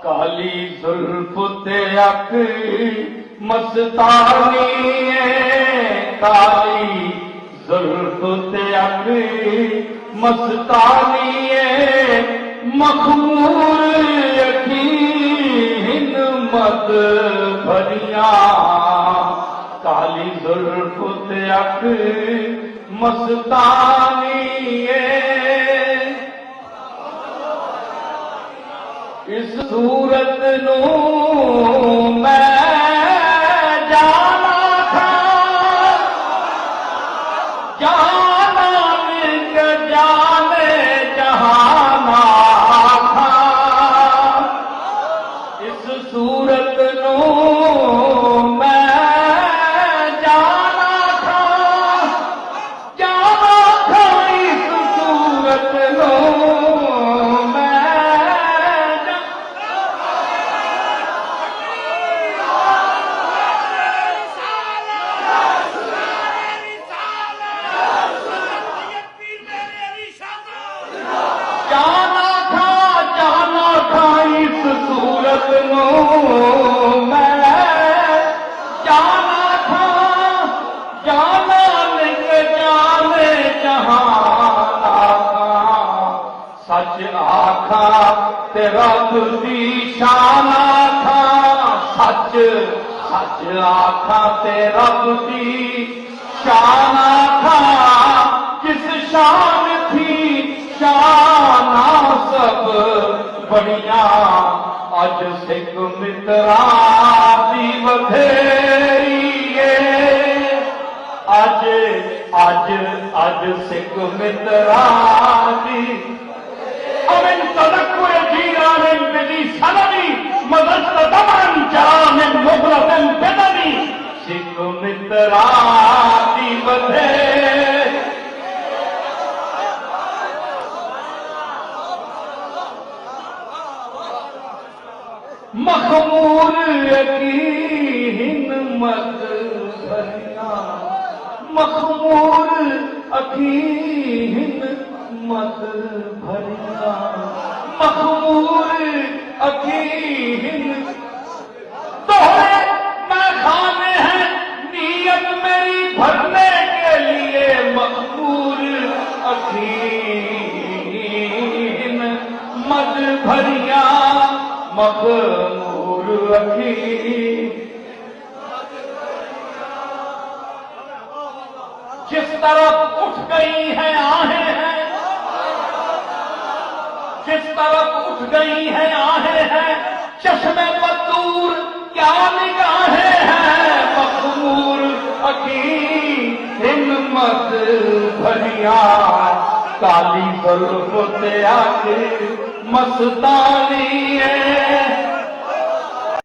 काली जुल्फ ते अख मस्तानी काली जुल्फ ते अख मस्तानी मखमूर यकीन मद भरिया काली जुल्फ ते अख मस्तानी इस सूरत नू मैं जाना था जाना मिल जाने जहाना था इस सूरत नू मैं जाना था इस सूरत नू सूरत नो मैं जाना था जाना लिख जाने जहाना था सच आखा ते रब दी शाना था सच सच आखा ते रब दी शाना था किस शान थी शाना सब बढ़िया अज सिख मित्रा दी वधेरी अज अज अज सिख मित्रा दी अमिन तदक्कुर जीरान बिली सनदी मदद दमन जान मुगलतन बेदनी सिख मित्रा दी वधेरी मखमूर यकीन मत भरिया मखमूर यकीन मत भरिया मखमूर यकीन तोहरे मैं खाने हैं नीयत मेरी भरने के लिए मखमूर यकीन मत भरिया मखमूर अखी जिस तरफ उठ गई है आहें हैं जिस तरफ उठ गई है आहें हैं चश्मे बतूर क्या निगाहें हैं मखमूर अखी हिम्मत भरिया काली जुल्फ ते अख मस्तानी